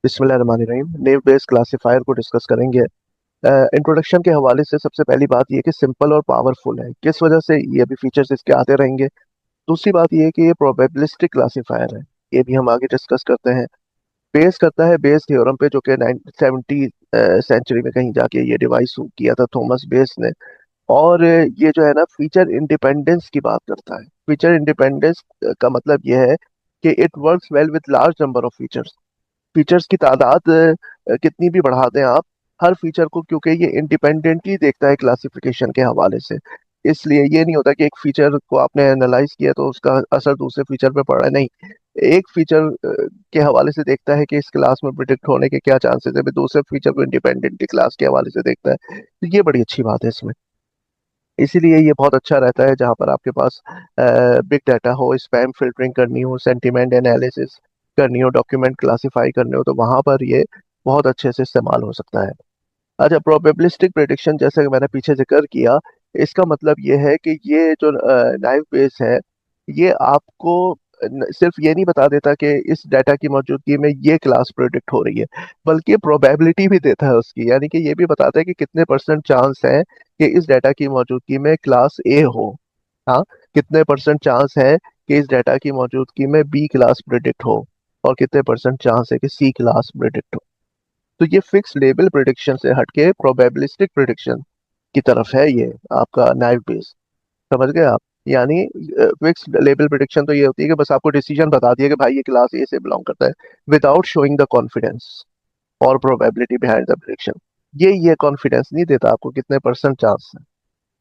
बिस्मिल्लाहिर्रहमानिर्रहीम। नेव based classifier को discuss करेंगे। इंट्रोडक्शन के हवाले से सबसे पहली बात यह कि सिंपल और पावरफुल है, किस वजह से ये भी फीचर्स इसके आते रहेंगे। दूसरी बात यह है कि ये प्रोबेबिलिस्टिक क्लासिफायर है, ये भी हम आगे डिस्कस करते हैं। बेस करता है बेस थ्योरम पे, जो कि 1970 सेंचुरी में कहीं जाके ये डिवाइस किया था थॉमस बेस ने। और ये जो है ना, फीचर इंडिपेंडेंस की बात करता है। फीचर इंडिपेंडेंस का मतलब यह है कि it works well with large number of features. Features की तादाद कितनी भी बढ़ा दें आप, हर फीचर को, क्योंकि ये इंडिपेंडेंटली देखता है क्लासिफिकेशन के हवाले से। इसलिए ये नहीं होता कि एक फीचर को आपने एनालाइज किया तो उसका असर दूसरे फीचर पे पड़ा है, नहीं। एक फीचर के हवाले से देखता है कि इस क्लास में प्रिडिक्ट होने के क्या चांसेस है, फिर दूसरे फीचर को इंडिपेंडेंटली क्लास के हवाले से देखता है। तो ये बड़ी अच्छी बात है इसमें। इसीलिए ये बहुत अच्छा रहता है जहाँ पर आपके पास बिग डाटा हो, स्पैम फिल्टरिंग करनी हो, सेंटिमेंट एनालिसिस करनी हो, डॉक्यूमेंट क्लासिफाई करने हो, तो वहां पर ये बहुत अच्छे से इस्तेमाल हो सकता है। अच्छा, प्रोबेबिलिस्टिक प्रेडिक्शन, जैसे कि मैंने पीछे जिक्र किया, इसका मतलब ये है कि ये जो नाइव बेस है, ये आपको सिर्फ ये नहीं बता देता कि इस डाटा की मौजूदगी में ये क्लास प्रेडिक्ट हो रही है, बल्कि प्रोबेबिलिटी भी देता है उसकी। यानी कि ये भी बताता है कि कितने परसेंट चांस है कि इस डाटा की मौजूदगी में क्लास ए हो। हाँ, कितने परसेंट चांस है कि इस डाटा की मौजूदगी में बी क्लास प्रेडिक्ट हो, और कितने परसेंट चांस है कि सी क्लास प्रेडिक्ट हो। तो ये फिक्स लेबल प्रिडिक्शन से हटके प्रोबेबिलिस्टिक प्रिडिक्शन की तरफ है ये आपका नाइव बेस। समझ गए आप? यानी फिक्स लेबल प्रिडिक्शन तो ये होती है कि बस आपको डिसीजन बता दिया कि भाई ये क्लास ए से बिलोंग करता है, विदाउट शोइंग द कॉन्फिडेंस और प्रोबेबिलिटी बिहाइंड द प्रिडिक्शन। ये कॉन्फिडेंस नहीं देता आपको कितने परसेंट चांस है,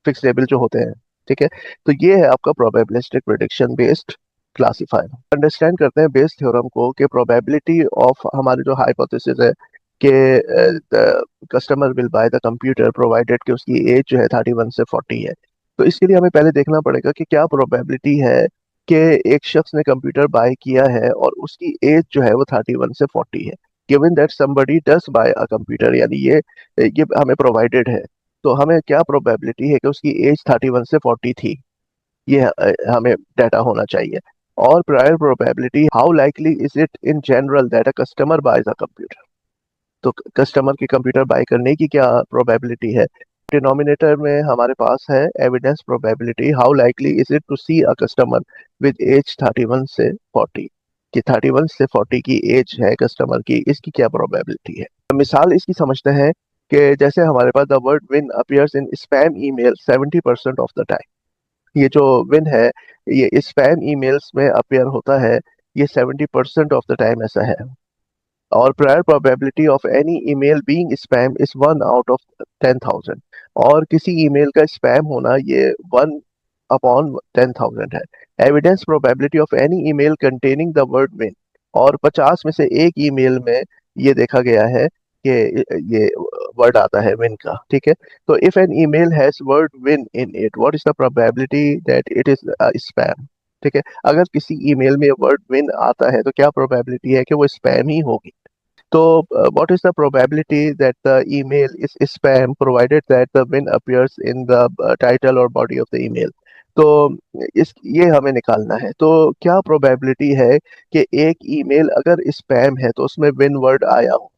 फिक्स लेबल जो होते हैं। ठीक है, तो ये है आपका probabilistic prediction based classifier. Understand करते हैं बेस थ्योरम को कि प्रोबेबिलिटी ऑफ हमारी जो हाइपोथेसिस है कि customer will by the computer provided कि उसकी एज जो है 31 से 40 है। तो इसके लिए हमें पहले देखना पड़ेगा कि क्या प्रोबेबिलिटी है कि एक शख्स ने कंप्यूटर बाय किया है और उसकी एज जो है वो 31 से 40 है। Given that somebody does buy a computer, यानी ये हमें प्रोवाइडेड है। तो हमें क्या प्रोबेबिलिटी है कि उसकी एज 31 से 40 थी, ये हमें डाटा होना चाहिए। और prior probability, how likely is it in general that a customer boys a computer. तो कस्टमर की कंप्यूटर बाय करने की क्या प्रोबेबिलिटी है। डिनोमिनेटर में हमारे पास है evidence probability, how likely is it to see a customer with age 31 से 40। कि 31 से 40 की एज है कस्टमर की, इसकी क्या प्रोबेबिलिटी है। मिसाल इसकी समझते हैं कि जैसे हमारे पास the word win appears in spam email 70% of the time. ये जो विन है, ये स्पैम ईमेल्स में अपीयर होता है, ये 70% ऑफ द टाइम ऐसा है। और prior probability of any email being spam is 1/10,000। और किसी ईमेल का स्पैम होना ये 1/10,000 है। Evidence probability of any email containing the word win, और 50 में से एक ईमेल में ये देखा गया है कि ये वर्ड आता है विन का। ठीक है, तो if an email has word win in it, what is the probability that it is spam. ठीक है, अगर किसी ईमेल में वर्ड विन आता है तो क्या प्रोबेबिलिटी है कि वो स्पैम ही होगी। तो what is the probability that the email is spam provided that the win appears in the title or body of the email। तो इस ये हमें निकालना है। तो क्या प्रोबेबिलिटी है कि एक ईमेल अगर स्पैम है तो उसमें विन वर्ड आया हो,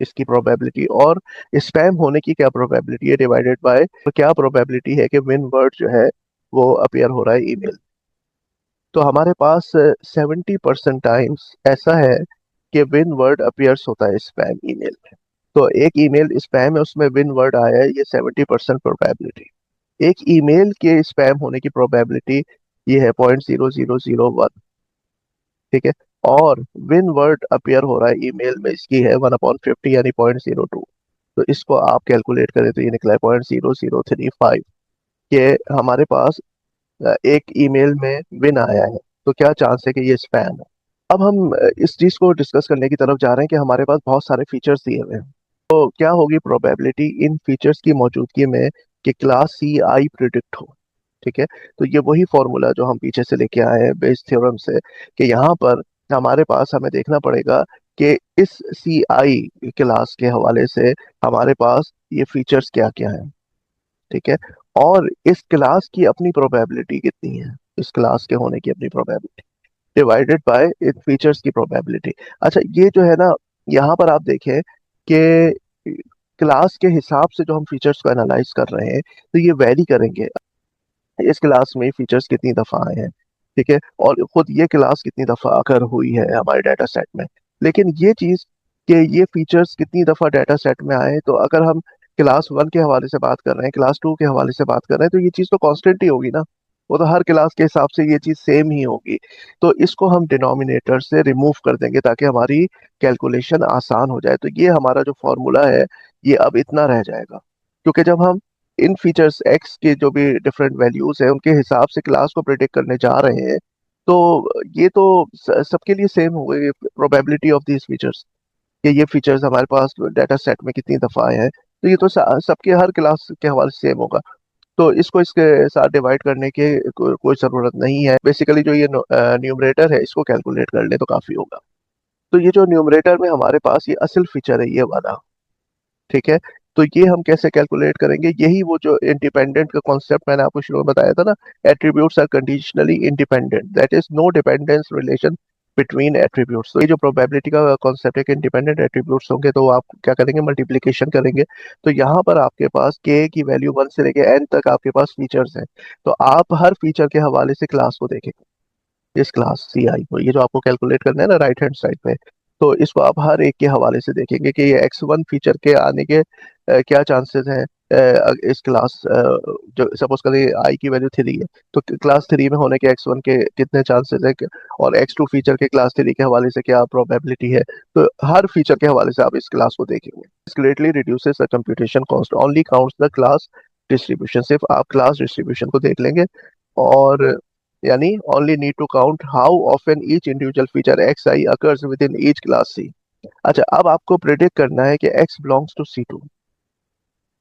इसकी प्रोबेबिलिटी। और स्पैम होने की क्या प्रोबेबिलिटी है डिवाइडेड बाय, तो क्या प्रोबेबिलिटी है कि विन वर्ड जो है वो अपीयर हो रहा है ईमेल। तो हमारे पास 70% टाइम्स ऐसा है कि विन वर्ड अपीयर्स होता है स्पैम ईमेल में। तो एक ईमेल स्पैम है, उसमें विन वर्ड आया है, ये 70% प्रोबेबिलिटी। एक ईमेल के स्पैम होने की प्रोबेबिलिटी ये है 0.0001। ठीक है, और विन वर्ड अपीयर हो रहा है ईमेल में, इसकी है 1/50, यानी 0.02। तो इसको आप कैलकुलेट करें तो ये निकला है 0.0035। कि हमारे पास एक ईमेल में विन आया है, तो क्या चांस है कि ये स्पैम है। अब हम इस चीज को डिस्कस करने की तरफ जा रहे हैं कि हमारे पास बहुत सारे फीचर्स दिए हुए हैं। तो क्या होगी प्रोबेबिलिटी इन फीचर्स की मौजूदगी में कि क्लास सी आई प्रिडिक्ट हो। ठीक है, तो ये वही फॉर्मूला जो हम पीछे से लेके आए हैं बेस थ्योरम से, कि यहाँ पर हमारे पास हमें देखना पड़ेगा कि इस सी आई क्लास के हवाले से हमारे पास ये फीचर्स क्या क्या हैं। ठीक है, और इस क्लास की अपनी प्रोबेबिलिटी कितनी है, इस क्लास के होने की अपनी probability divided by in features की प्रोबेबिलिटी। अच्छा, ये जो है ना, यहाँ पर आप देखें कि क्लास के हिसाब से जो हम फीचर्स को एनालाइज कर रहे हैं तो ये वेरी करेंगे। इस क्लास में फीचर्स कितनी दफा आए हैं, ठीक है, और खुद ये क्लास कितनी दफा आकर हुई है हमारे डाटा सेट में। लेकिन ये चीज कि ये फीचर्स कितनी दफा डाटा सेट में आए, तो अगर हम क्लास 1 के हवाले से बात कर रहे हैं, क्लास 2 के हवाले से बात कर रहे हैं, तो ये चीज तो कांस्टेंट ही होगी ना। वो तो हर क्लास के हिसाब से ये चीज सेम ही होगी। तो इसको हम डिनोमिनेटर से रिमूव कर देंगे ताकि हमारी कैलकुलेशन आसान हो जाए। तो ये हमारा जो फॉर्मूला है ये अब इतना रह जाएगा, क्योंकि जब हम इन फीचर्स एक्स के जो भी डिफरेंट वैल्यूज है उनके हिसाब से क्लास को प्रेडिक्ट करने जा रहे हैं, तो ये तो सबके लिए सेम हो गई प्रोबेबिलिटी ऑफ दीज फीचर्स, कि ये फीचर्स हमारे पास डाटा सेट में कितनी दफा आए हैं। तो ये तो सबके हर क्लास के हवाले से सेम होगा। तो इसको इसके साथ डिवाइड करने के कोई ज़रूरत नहीं है। बेसिकली जो ये न्यूमरेटर है इसको कैलकुलेट कर ले तो काफ़ी होगा। तो ये जो न्यूमरेटर में हमारे पास ये असल फीचर है ये वाला, ठीक है। तो ये हम कैसे कैलकुलेट करेंगे, यही वो जो इंडिपेंडेंट का कॉन्सेप्ट मैंने आपको शुरू में बताया था ना, attributes are conditionally independent, that is no dependence relation between attributes. तो ये जो प्रोबेबिलिटी का कॉन्सेप्ट है कि इंडिपेंडेंट एट्रीब्यूट्स होंगे तो आप क्या करेंगे, मल्टीप्लीकेशन करेंगे। तो यहाँ पर आपके पास के की वैल्यू 1 से लेके n तक आपके पास फीचर्स हैं। तो आप हर फीचर के हवाले से क्लास को देखेंगे, इस क्लास सी आई को, ये जो आपको कैलकुलेट करना है ना राइट हैंड साइड पे, तो इसको आप हर एक के हवाले से देखेंगे कि ये x1 फीचर के आने के क्या चांसेस हैं। इस क्लास जो सपोज करें आई की वैल्यू 3 है, तो क्लास 3 में होने के x1 के कितने चांसेस है, और x2 फीचर के क्लास 3 के हवाले से क्या प्रोबेबिलिटी है। तो हर फीचर के हवाले से आप इस क्लास को देखेंगे। Greatly reduces the computation cost, only counts the class distribution, सिर्फ आप क्लास डिस्ट्रीब्यूशन को देख लेंगे। और यानी only need to count how often each individual feature xi occurs within each class c। अच्छा, अब आपको प्रेडिक्ट करना है कि x belongs to c2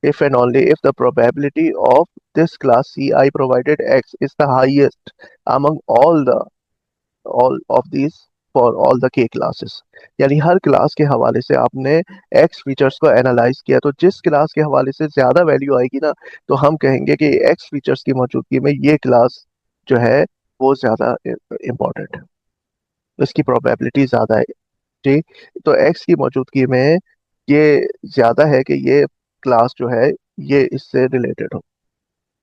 if and only if the probability of this class ci provided x is the highest among all of these for all the k classes। यानी हर class के हवाले से आपने x फीचर्स को analyse किया, तो जिस class के हवाले से ज्यादा वैल्यू आएगी ना, तो हम कहेंगे कि x फीचर्स की मौजूदगी में ये क्लास जो है वो ज्यादा इम्पोर्टेंट है, इसकी प्रोबेबिलिटी ज्यादा है। जी, तो x की मौजूदगी में ये ज्यादा है कि ये क्लास जो है ये इससे रिलेटेड हो,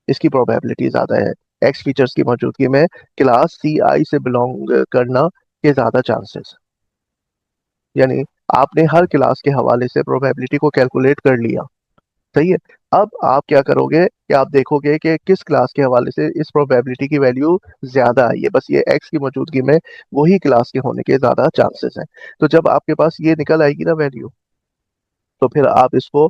इसकी प्रोबेबिलिटी ज्यादा है। एक्स फीचर्स की मौजूदगी में क्लास सी आई से बिलोंग करना के ज्यादा चांसेस। यानी आपने हर क्लास के हवाले से प्रोबेबिलिटी को कैलकुलेट कर लिया, सही है। अब आप क्या करोगे कि आप देखोगे कि किस क्लास के हवाले से इस प्रोबेबिलिटी की वैल्यू ज्यादा आई है, बस ये एक्स की मौजूदगी में वही क्लास के होने के ज्यादा चांसेस हैं। तो जब आपके पास ये निकल आएगी ना वैल्यू, तो फिर आप इसको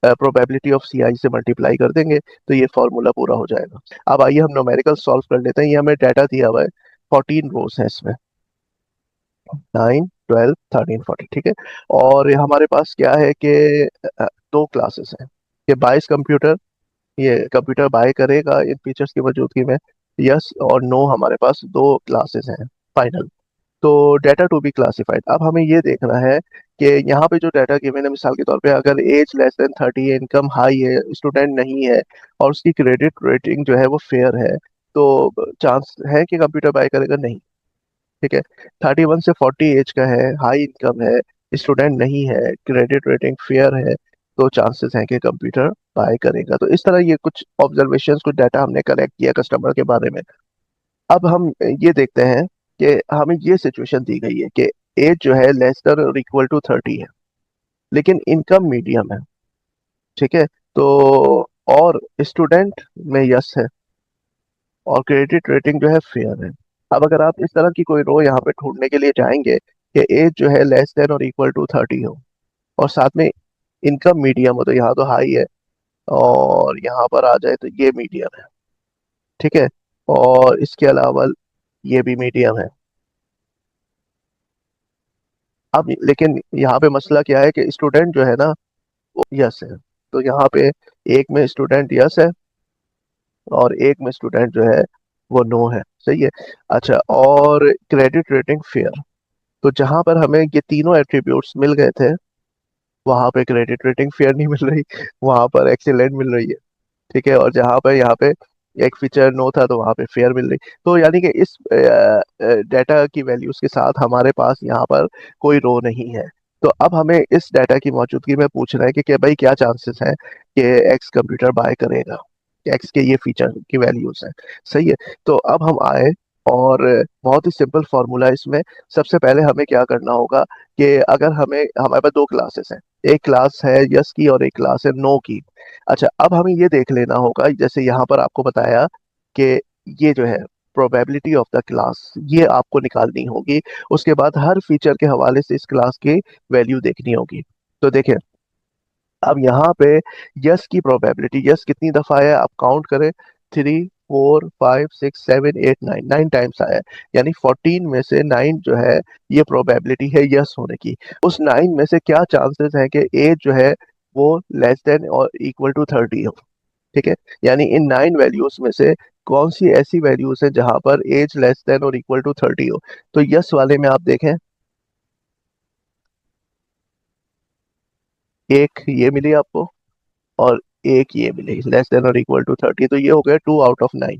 प्रोबेबिलिटी ऑफ सी आई से मल्टीप्लाई कर देंगे, तो ये फॉर्मूला पूरा हो जाएगा। अब आइए हम न्यूमेरिकल सॉल्व कर लेते हैं। ये हमें डाटा दिया हुआ है, 14 रोज है इसमें, 9 12 13 14, ठीक है। और हमारे पास क्या है कि दो क्लासेस हैं, कि बाइस कंप्यूटर, ये कंप्यूटर बाय करेगा इन फीचर्स की मौजूदगी में, यस और नो, हमारे पास दो क्लासेस हैं फाइनल। तो डाटा टू बी क्लासिफाइड, अब हमें ये देखना है कि यहाँ पे जो डाटा गिवन है, मिसाल के तौर पे अगर एज लेस देन 30 है, इनकम हाई है, स्टूडेंट नहीं है, और उसकी क्रेडिट रेटिंग जो है वो फेयर है, तो चांस है कि कंप्यूटर बाय करेगा, नहीं, ठीक है। 31 से 40 एज का है, हाई इनकम है, स्टूडेंट नहीं है, क्रेडिट रेटिंग फेयर है, तो चांसेस हैं कि कंप्यूटर बाय करेगा। तो इस तरह ये कुछ ऑब्जर्वेशंस, कुछ डाटा हमने कलेक्ट किया कस्टमर के बारे में। अब हम ये देखते हैं कि हमें ये सिचुएशन दी गई है कि एज जो है लेस देन और इक्वल टू 30 है, लेकिन इनकम मीडियम है, ठीक है। तो और स्टूडेंट में यस है, और क्रेडिट रेटिंग जो है फेयर है। अब अगर आप इस तरह की कोई रो यहाँ पे ढूंढने के लिए जाएंगे कि एज जो है लेस देन और इक्वल टू 30 हो, और साथ में इनकम मीडियम हो, तो यहाँ तो हाई है, और यहाँ पर आ जाए तो ये मीडियम है, ठीक है, और इसके अलावा ये भी मीडियम है। अब लेकिन यहाँ पे मसला क्या है कि स्टूडेंट जो है ना वो यस है, तो यहाँ पे एक में स्टूडेंट यस है और एक में स्टूडेंट जो है वो नो है, सही है। अच्छा, और क्रेडिट रेटिंग फेयर, तो जहां पर हमें ये तीनों एट्रीब्यूट्स मिल गए थे वहां पे क्रेडिट रेटिंग फेयर नहीं मिल रही, वहां पर एक्सीलेंट मिल रही है, ठीक है। और जहां पर यहाँ पे एक फीचर नो था तो वहां पे फेयर मिल रही। तो यानी कि इस डाटा की वैल्यूज के साथ हमारे पास यहाँ पर कोई रो नहीं है। तो अब हमें इस डाटा की मौजूदगी में पूछना है कि भाई क्या चांसेस हैं कि एक्स कंप्यूटर बाय करेगा, एक्स के ये फीचर की वैल्यूज हैं। सही है। तो अब हम आए और बहुत ही सिंपल फॉर्मूला इसमें। सबसे पहले हमें क्या करना होगा कि अगर हमें, हमारे पास दो क्लासेस हैं, एक क्लास है यस की और एक क्लास है नो की। अच्छा, अब हमें ये देख लेना होगा, जैसे यहाँ पर आपको बताया कि ये जो है प्रोबेबिलिटी ऑफ द क्लास, ये आपको निकालनी होगी। उसके बाद हर फीचर के हवाले से इस क्लास की वैल्यू देखनी होगी। तो देखिए, अब यहाँ पे यस की प्रोबेबिलिटी, यस कितनी दफा आया आप काउंट करें, 3 4 5 6 7 8 9, 9 टाइम्स आया है। यानी 14 में से 9 जो है ये प्रोबेबिलिटी है यस होने की। उस 9 में से क्या चांसेस है कि एज जो है वो लेस देन और इक्वल टू 30 हो। ठीक है। यानी इन 9 वैल्यूज में से कौन सी ऐसी वैल्यूज है जहां पर एज लेस देन और इक्वल टू 30 हो। तो यस वाले में आप देखें, एक ये मिली आपको और एक ये मिली लेस देन और इक्वल टू 30, तो ये हो गया 2 आउट ऑफ 9।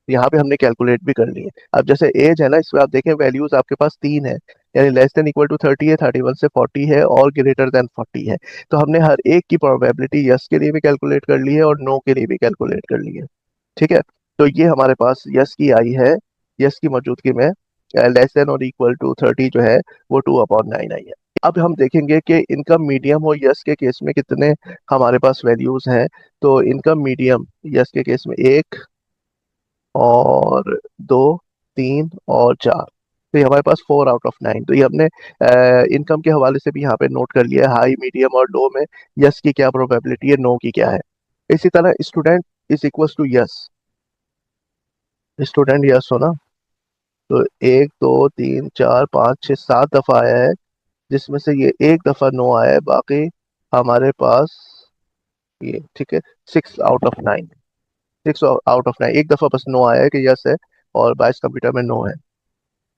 यहाँ पे हमने कैलकुलेट भी कर ली है। अब जैसे एज है ना, इसमें आप देखें वैल्यूज आपके पास तीन है, यानी लेस देन इक्वल टू 30 है, 31 से 40 है और ग्रेटर देन 40 है। तो हमने हर एक की प्रोबेबिलिटी यस के लिए भी कैलकुलेट कर ली है और नो के लिए भी कैलकुलेट कर ली है। ठीक है। तो ये हमारे पास यस की आई है, यस की मौजूदगी में लेस देन और इक्वल टू 30 जो है वो 2/9 आई है। अब हम देखेंगे कि इनकम मीडियम हो यस के केस में कितने हमारे पास वैल्यूज हैं। तो इनकम मीडियम यस के केस में एक और दो, तीन और चार, तो ये हमारे पास 4 आउट ऑफ 9। तो ये हमने इनकम के हवाले से भी यहाँ पे नोट कर लिया है, हाई मीडियम और लो में यस की क्या प्रोबेबिलिटी है, नो की क्या है। इसी तरह student is equal to yes, student yes हो ना, तो 1 2 3 4 5 6 7 दफा आया है, जिसमें से ये एक दफा नो आया है, बाकी हमारे पास ये, ठीक है, 6 आउट ऑफ 9। 6 आउट ऑफ 9, एक दफा बस नो आया है कि यस है, और 22 कंप्यूटर में नो है।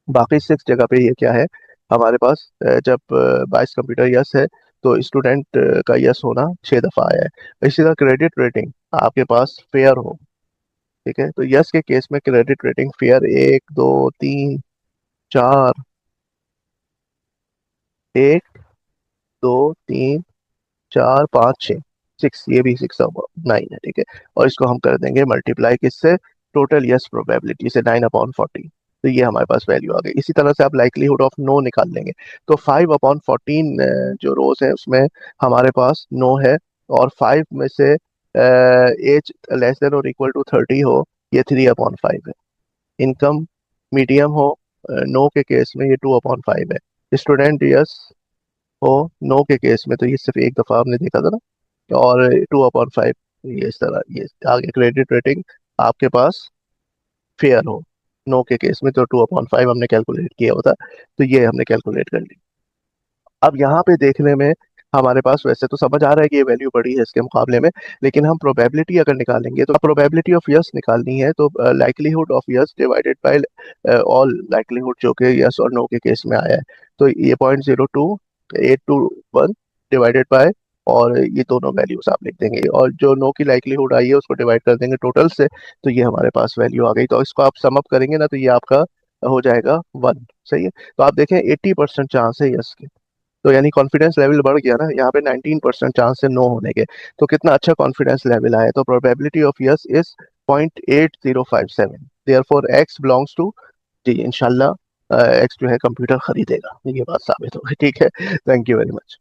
बाकी 6 जगह पे ये क्या है हमारे पास, जब 22 कंप्यूटर यस है तो स्टूडेंट का यस होना 6 दफा आया है। इसी तरह क्रेडिट रेटिंग आपके पास फेयर हो, ठीक है, तो यस के केस में क्रेडिट रेटिंग फेयर 1 2 3 4, 1 2 3 4 5 6, 6, ये भी 6/9 है। ठीक है। और इसको हम कर देंगे मल्टीप्लाई किससे, टोटल यस प्रोबेबिलिटी से, 9/40। तो ये हमारे पास वैल्यू आ गई। इसी तरह से आप लाइकलीहुड ऑफ नो निकाल लेंगे। तो 5/14 जो रोज है उसमें हमारे पास नो है, और 5 में से एज लेस देन और इक्वल टू 30 हो, ये 3/5 है। इनकम मीडियम हो नो के केस में ये 2/5 है। स्टूडेंट यस हो नो के केस में तो ये सिर्फ एक दफा आपने देखा था ना, और 2/5 ये इस तरह। ये आगे क्रेडिट रेटिंग आपके पास फेयर हो नो के केस में, तो 2/5 हमने कैलकुलेट किया होता। तो ये हमने कैलकुलेट कर ली। अब यहाँ पे देखने में हमारे पास वैसे तो समझ आ रहा है कि ये वैल्यू बड़ी है इसके मुकाबले में, लेकिन हम प्रोबेबिलिटी अगर निकालेंगे तो प्रोबेबिलिटी ऑफ यस निकालनी है, तो likelihood of yes divided by all likelihood जो कि यस और नो के केस में आया है। तो ये 0.02 821 डिवाइडेड बाय, और ये दोनों वैल्यूज आप लिख देंगे, और जो नो की लाइकलीहुड आई है उसको डिवाइड कर देंगे टोटल से, तो ये हमारे पास वैल्यू आ गई। तो इसको आप सम अप करेंगे ना, तो ये आपका हो जाएगा 1। सही है। तो आप देखें 80% चांस है यस के, तो यानी कॉन्फिडेंस लेवल बढ़ गया ना, यहाँ पे 19% चांस है नो होने के। तो कितना अच्छा कॉन्फिडेंस लेवल आया। तो probability of yes is 0.8057, therefore X belongs to, जी इंशाल्लाह एक्स जो है कंप्यूटर खरीदेगा, ये बात साबित हो गई। ठीक है। Thank you very much.